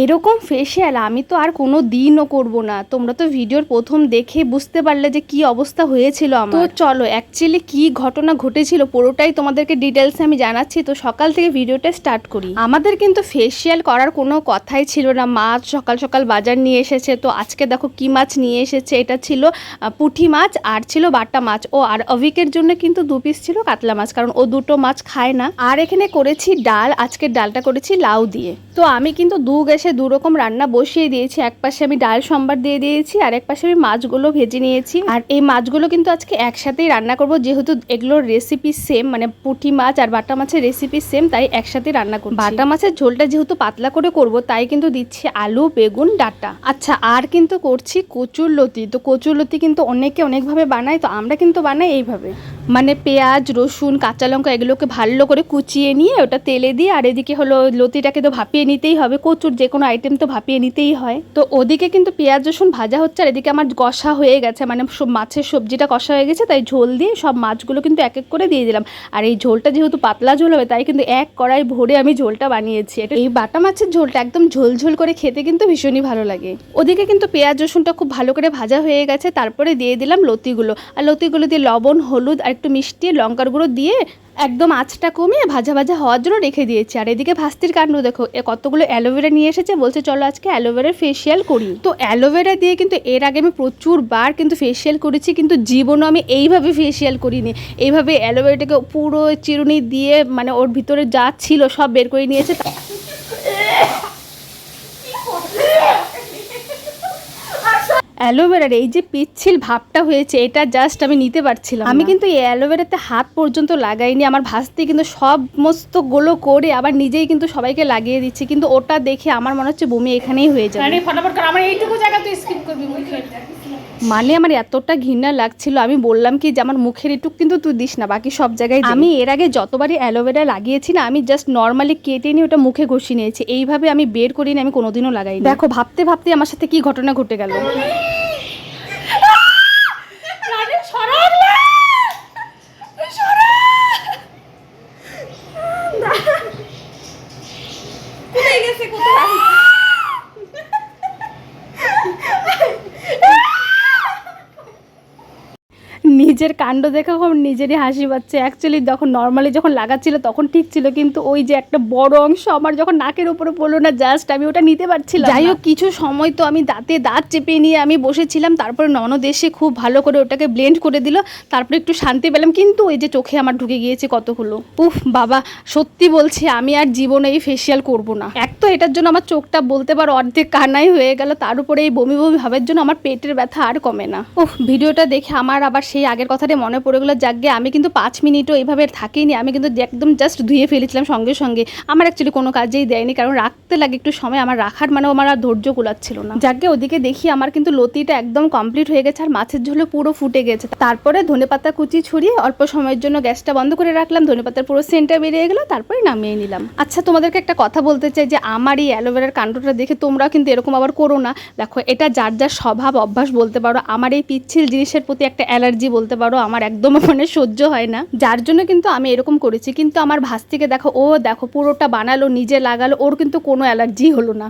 এরকম ফেসিয়াল আমি তো আর কোনো দিনও করবো না। তোমরা তো ভিডিওর প্রথম দেখে বুঝতে পারলে যে কি অবস্থা হয়েছিল আমার। তো চলো অ্যাকচুয়ালি কি ঘটনা ঘটেছিল পুরোটাই তোমাদেরকে ডিটেলসে আমি জানাচ্ছি। তো সকাল থেকে ভিডিওটা স্টার্ট করি। আমাদের কিন্তু ফেসিয়াল করার কোনো কথাই ছিল না। মাছ সকাল সকাল বাজার নিয়ে এসেছে। তো আজকে দেখো কি মাছ নিয়ে এসেছে, এটা ছিল পুঁটি মাছ আর ছিল বাটা মাছ। ও আর অভিকের জন্য কিন্তু 2 পিস ছিল কাতলা মাছ, কারণ ও দুটো মাছ খায় না। আর এখানে করেছি ডাল, আজকের ডালটা করেছি লাউ দিয়ে। তো আমি কিন্তু গ্যাসে 2 রকম রান্না বসিয়ে দিয়েছি। এক পাশে আমি ডাল সম্বার দিয়ে দিয়েছি আর এক পাশে আমি মাছগুলো ভেজে নিয়েছি। আর এই মাছগুলো কিন্তু আজকে একসাথেই রান্না করব, যেহেতু এগুলোর রেসিপি সেম, মানে পুঁটি মাছ আর বাটা মাছের রেসিপি সেম, তাই একসাথে রান্না করব। বাটা মাছের ঝোলটা যেহেতু পাতলা করে করব, তাই কিন্তু দিচ্ছি আলু, বেগুন, ডাঁটা। আচ্ছা, আর কিন্তু করছি কচুরলতি। তো কচুরলতি কিন্তু অনেকে অনেকভাবে বানায়, তো আমরা কিন্তু বানাই এইভাবে, মানে পেঁয়াজ, রসুন, কাঁচা লঙ্কা এগুলোকে ভালো করে কুচিয়ে নিয়ে ওটা তেলে দিয়ে, আর এদিকে হলো লতিটাকে তো ভাপিয়ে নিতেই হবে, কচুর যে কোনো আইটেম তো ভাপিয়ে নিতেই হয়। তো ওদিকে কিন্তু পেঁয়াজ রসুন ভাজা হচ্ছে আর এদিকে আমার কষা হয়ে গেছে, মানে মাছের সবজিটা কষা হয়ে গেছে। তাই ঝোল দিয়ে সব মাছগুলো কিন্তু এক এক করে দিয়ে দিলাম। আর এই ঝোলটা যেহেতু পাতলা ঝোল হবে, তাই কিন্তু এক কড়াই ভরে আমি ঝোলটা বানিয়েছি। এই বাটা মাছের ঝোলটা একদম ঝোলঝোল করে খেতে কিন্তু ভীষণই ভালো লাগে। ওদিকে কিন্তু পেঁয়াজ রসুনটা খুব ভালো করে ভাজা হয়ে গেছে। তারপরে দিয়ে দিলাম লতিগুলো, আর লতিগুলো দিয়ে লবণ, হলুদ আর একটু মিষ্টি, লঙ্কার গুঁড়ো দিয়ে একদম আঁচটা কমিয়ে ভাজা ভাজা হওয়ার জন্য রেখে দিয়েছি। আর এদিকে ভাস্তির কাণ্ড দেখো, কতগুলো অ্যালোভেরা নিয়ে এসেছে, বলছে চলো আজকে অ্যালোভেরার ফেসিয়াল করি। তো অ্যালোভেরা দিয়ে কিন্তু এর আগে আমি প্রচুর বার কিন্তু ফেসিয়াল করেছি, কিন্তু জীবনও আমি এইভাবে ফেসিয়াল করিনি। এইভাবে অ্যালোভেরাটাকে পুরো চিরুনি দিয়ে মানে ওর ভিতরে যা ছিল সব বের করে নিয়েছে। অ্যালোভেরার এই যে পিচ্ছিল ভাবটা হয়েছে, এটা জাস্ট আমি নিতে পারছিলাম। আমি কিন্তু এই অ্যালোভেরাতে হাত পর্যন্ত লাগাইনি। আমার ভাস্তি কিন্তু সমস্ত গুলো করে আবার নিজেই কিন্তু সবাইকে লাগিয়ে দিচ্ছে, কিন্তু ওটা দেখে আমার মনে হচ্ছে বমি এখানেই হয়ে যাবে। আমার এইটুকু জায়গা তুই স্কিপ করবি মুখে। মানে আমার এতটা ঘৃণা লাগছিল, আমি বললাম কি যে আমার মুখের এটুক কিন্তু তুই দিস না, বাকি সব জায়গায়। আমি এর আগে যতবারই অ্যালোভেরা লাগিয়েছি না, আমি জাস্ট নর্মালি কেটে নিয়ে ওটা মুখে ঘষিয়ে নিয়েছি। এইভাবে আমি বের করিনি, আমি কোনোদিনও লাগাইনি। দেখো ভাবতে ভাবতে আমার সাথে কি ঘটনা ঘটে গেল। নিজের কাণ্ড দেখে নিজেরই হাসি পাচ্ছে। অ্যাকচুয়ালি নর্মালি যখন লাগাচ্ছিল তখন ঠিক ছিল, কিন্তু ওই যে একটা বড় অংশ আমার যখন নাকের উপরে পড়লো না, জাস্ট আমি ওটা নিতে পারছিলাম। যাই হোক, কিছু সময় তো আমি দাঁতে দাঁত চেপে নিয়ে আমি বসেছিলাম। তারপরে ননদ এসে খুব ভালো করে ওটাকে ব্লেন্ড করে দিল, তারপরে একটু শান্তি পেলাম। কিন্তু ওই যে চোখে আমার ঢুকে গিয়েছে কতগুলো। উফ বাবা, সত্যি বলছি আমি আর জীবনে এই ফেসিয়াল করব না। এক তো এটার জন্য আমার চোখটা বলতে পারো অর্ধেক কান্নাই হয়ে গেল, তার উপরে এই বমি বমি ভাবের জন্য আমার পেটের ব্যথা আর কমে না। উফ, ভিডিওটা দেখে আমার আবার সেই আগের কথাটা মনে পড়ে গেলো। যাকে আমি কিন্তু 5 মিনিটও এইভাবে থাকিনি, আমি কিন্তু একদম জাস্ট ধুয়ে ফেলেছিলাম সঙ্গে সঙ্গে। আমার অ্যাকচুয়ালি কোনো কাজেই দেয়নি, কারণ রাখতে লাগে একটু সময়, আমার রাখার মানে আমার আর ধৈর্য কুলাচ্ছিল না। যাকে ওদিকে দেখি আমার কিন্তু লতিটা একদম কমপ্লিট হয়ে গেছে আর মাছের ঝোলে পুরো ফুটে গেছে। তারপরে ধনেপাতা কুচি ছড়িয়ে অল্প সময়ের জন্য গ্যাসটা বন্ধ করে রাখলাম, ধনেপাতার পুরো সেন্টটা বেরিয়ে গেলো, তারপরে নামিয়ে নিলাম। আচ্ছা, তোমাদেরকে একটা কথা বলতে চাই যে আমার এই অ্যালোভেরার কাণ্ডটা দেখে তোমরা কিন্তু এরকম আবার করো না। দেখো, এটা যার যার স্বভাব অভ্যাস বলতে পারো। আমার এই পিচ্ছিল জিনিসের প্রতি একটা অ্যালার্জি বলতে পারো, আমার একদম মানে সহ্য হয় না, যার জন্য কিন্তু আমি এরকম করেছি। কিন্তু আমার ভাস্তিকে দেখো, ও দেখো পুরোটা বানালো, নিজে লাগালো, ওর কিন্তু কোনো অ্যালার্জি হলো না।